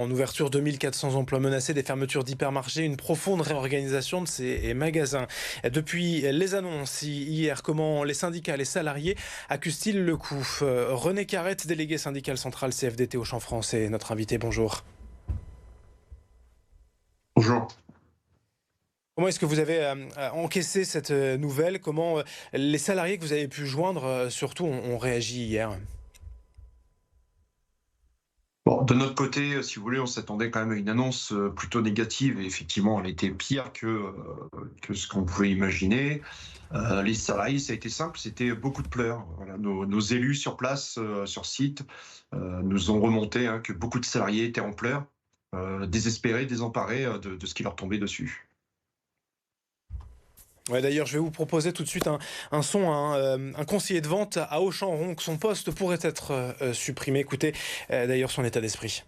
En ouverture, 2400 emplois menacés, des fermetures d'hypermarchés, une profonde réorganisation de ces magasins. Depuis les annonces hier, comment les syndicats, les salariés accusent-ils le coup? René Carrette, délégué syndical central CFDT au Champ français, notre invité, bonjour. Bonjour. Comment est-ce que vous avez encaissé cette nouvelle? Comment les salariés que vous avez pu joindre, surtout, ont réagi hier? Bon, de notre côté, si vous voulez, on s'attendait quand même à une annonce plutôt négative et effectivement, elle était pire que ce qu'on pouvait imaginer. Les salariés, ça a été simple, c'était beaucoup de pleurs. Voilà, nos élus sur place, sur site, nous ont remonté que beaucoup de salariés étaient en pleurs, désespérés, désemparés de ce qui leur tombait dessus. Ouais, d'ailleurs, je vais vous proposer tout de suite un son, un conseiller de vente à Auchan-Ronc. Son poste pourrait être supprimé. Écoutez d'ailleurs son état d'esprit.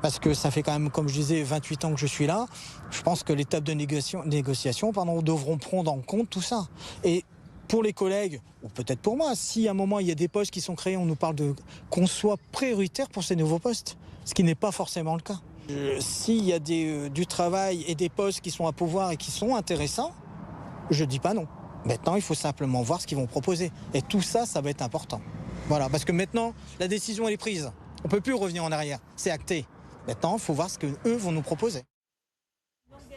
Parce que ça fait quand même, comme je disais, 28 ans que je suis là. Je pense que l'étape de négociation devront prendre en compte tout ça. Et pour les collègues, ou peut-être pour moi, si à un moment il y a des postes qui sont créés, on nous parle de qu'on soit prioritaire pour ces nouveaux postes, ce qui n'est pas forcément le cas. S'il y a du travail et des postes qui sont à pouvoir et qui sont intéressants, je dis pas non. Maintenant, il faut simplement voir ce qu'ils vont proposer. Et tout ça, ça va être important. Voilà, parce que maintenant, la décision elle est prise. On peut plus revenir en arrière. C'est acté. Maintenant, il faut voir ce qu'eux vont nous proposer.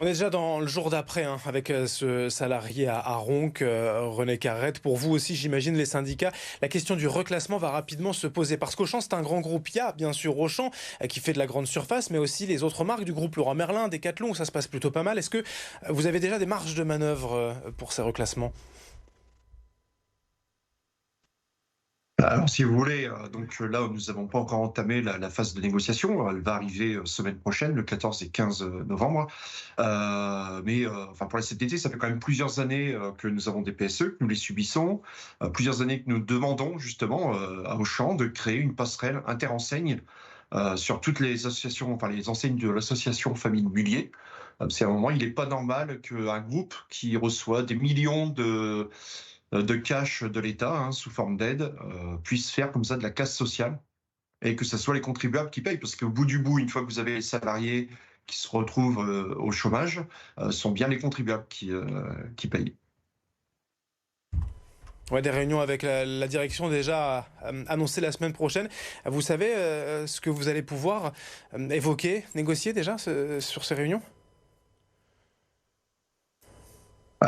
On est déjà dans le jour d'après avec ce salarié à Ronc, René Carrette. Pour vous aussi, j'imagine, les syndicats, la question du reclassement va rapidement se poser. Parce qu'Auchan, c'est un grand groupe. Il y a bien sûr Auchan qui fait de la grande surface, mais aussi les autres marques du groupe Leroy Merlin, Decathlon, où ça se passe plutôt pas mal. Est-ce que vous avez déjà des marges de manœuvre pour ces reclassements? Alors, si vous voulez, là, nous n'avons pas encore entamé la phase de négociation. Elle va arriver semaine prochaine, le 14 et 15 novembre. Enfin, pour la CFDT, ça fait quand même plusieurs années que nous avons des PSE, que nous les subissons, plusieurs années que nous demandons justement à Auchan de créer une passerelle interenseigne sur toutes les associations, enfin les enseignes de l'association Famille Mullier. C'est à un moment, il n'est pas normal qu'un groupe qui reçoit des millions de cash de l'État sous forme d'aide puisse faire comme ça de la casse sociale et que ce soit les contribuables qui payent. Parce qu'au bout du bout, une fois que vous avez les salariés qui se retrouvent au chômage, sont bien les contribuables qui payent. Ouais, des réunions avec la direction déjà annoncées la semaine prochaine. Vous savez ce que vous allez pouvoir évoquer, négocier déjà sur ces réunions?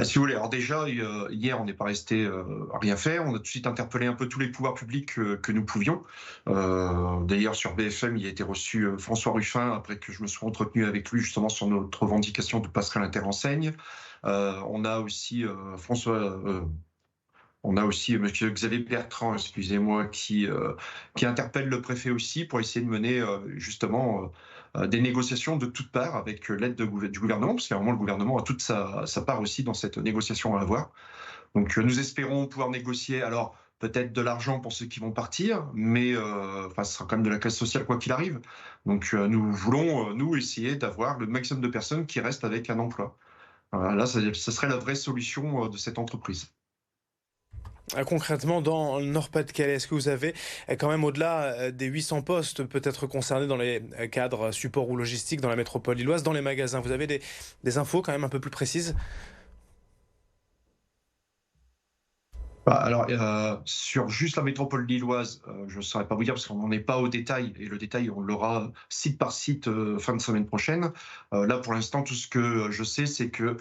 Si vous voulez, alors déjà, hier, on n'est pas resté à rien faire. On a tout de suite interpellé un peu tous les pouvoirs publics que nous pouvions. D'ailleurs, sur BFM, il a été reçu François Ruffin, après que je me sois entretenu avec lui justement sur notre revendication de passerelle interenseigne. On a aussi monsieur Xavier Bertrand, excusez-moi, qui interpelle le préfet aussi pour essayer de mener justement des négociations de toutes parts avec l'aide du gouvernement, parce qu'à un moment, le gouvernement a toute sa part aussi dans cette négociation à avoir. Donc nous espérons pouvoir négocier, alors peut-être de l'argent pour ceux qui vont partir, mais ce sera quand même de la classe sociale quoi qu'il arrive. Donc nous voulons, nous, essayer d'avoir le maximum de personnes qui restent avec un emploi. Voilà, là, ça serait la vraie solution de cette entreprise. Concrètement, dans le Nord-Pas-de-Calais, est-ce que vous avez quand même au-delà des 800 postes peut-être concernés dans les cadres support ou logistique dans la métropole lilloise, dans les magasins, vous avez des infos quand même un peu plus précises? Alors, sur juste la métropole lilloise, je ne saurais pas vous dire parce qu'on n'en est pas au détail et le détail, on l'aura site par site, fin de semaine prochaine. Là, pour l'instant, tout ce que je sais, c'est que,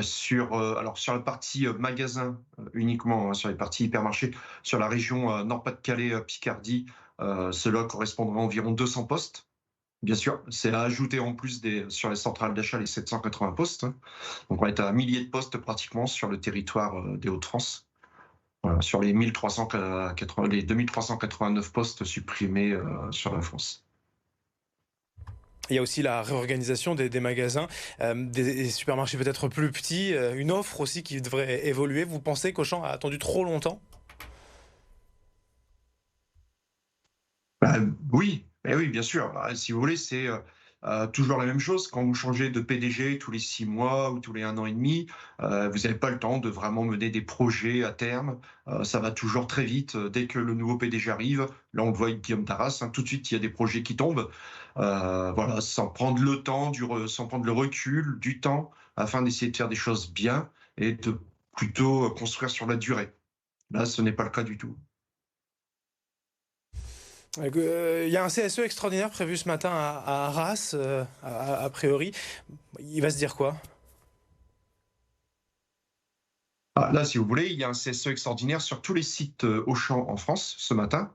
sur la partie, magasin, uniquement, sur les parties hypermarchés, sur la région, Nord-Pas-de-Calais, Picardie, cela correspondra à environ 200 postes. Bien sûr, c'est à ajouter en plus sur les centrales d'achat, les 780 postes, hein. Donc on va être à un millier de postes pratiquement sur le territoire, des Hauts-de-France. Voilà, sur les 2389 postes supprimés sur la France. Il y a aussi la réorganisation des magasins, des supermarchés peut-être plus petits, une offre aussi qui devrait évoluer. Vous pensez qu'Auchan a attendu trop longtemps? Bah, oui, eh oui, bien sûr. Bah, si vous voulez, c'est toujours la même chose. Quand vous changez de PDG tous les 6 mois ou tous les 1 an et demi, vous n'avez pas le temps de vraiment mener des projets à terme. Ça va toujours très vite. Dès que le nouveau PDG arrive, là on le voit avec Guillaume Taras, tout de suite il y a des projets qui tombent. Voilà, sans prendre le temps, sans prendre le recul, du temps, afin d'essayer de faire des choses bien et de plutôt construire sur la durée. Là, ce n'est pas le cas du tout. Il y a un CSE extraordinaire prévu ce matin à Arras, a priori. Il va se dire quoi? Ah, là, si vous voulez, il y a un CSE extraordinaire sur tous les sites Auchan en France ce matin.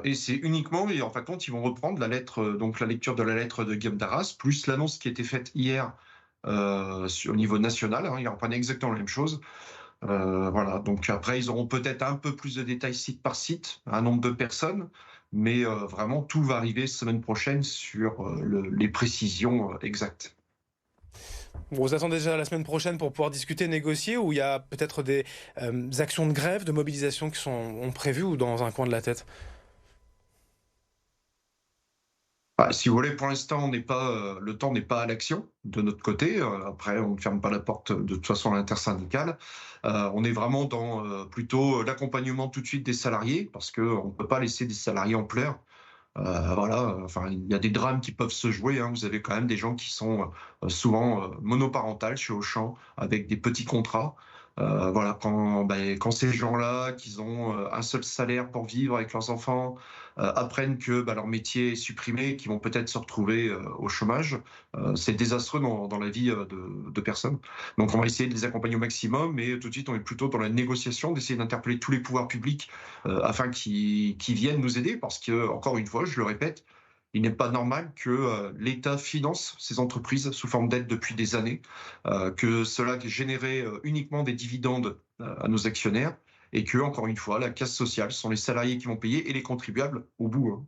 Et c'est uniquement, et en fin de compte, ils vont reprendre la lettre, donc la lecture de la lettre de Guillaume d'Arras, plus l'annonce qui a été faite hier au niveau national. Hein, ils reprennent exactement la même chose. Voilà. Donc après, ils auront peut-être un peu plus de détails site par site, un nombre de personnes, mais vraiment tout va arriver semaine prochaine sur les précisions exactes. Vous attendez déjà la semaine prochaine pour pouvoir discuter, négocier, ou il y a peut-être des actions de grève, de mobilisation qui sont prévues ou dans un coin de la tête? Bah, si vous voulez, pour l'instant, le temps n'est pas à l'action de notre côté. Après, on ne ferme pas la porte de toute façon à l'intersyndicale. On est vraiment dans plutôt l'accompagnement tout de suite des salariés, parce qu'on ne peut pas laisser des salariés en pleurs. Voilà, enfin, il y a des drames qui peuvent se jouer, hein. Vous avez quand même des gens qui sont souvent monoparentales chez Auchan, avec des petits contrats. Voilà, quand ces gens-là, qu'ils ont un seul salaire pour vivre avec leurs enfants, apprennent que leur métier est supprimé, qu'ils vont peut-être se retrouver au chômage, c'est désastreux dans la vie de personnes. Donc on va essayer de les accompagner au maximum, mais tout de suite on est plutôt dans la négociation, d'essayer d'interpeller tous les pouvoirs publics afin qu'ils viennent nous aider, parce que, encore une fois, je le répète, il n'est pas normal que l'État finance ces entreprises sous forme d'aide depuis des années, que cela ait généré uniquement des dividendes à nos actionnaires, et que, encore une fois, la casse sociale, ce sont les salariés qui vont payer et les contribuables au bout, hein.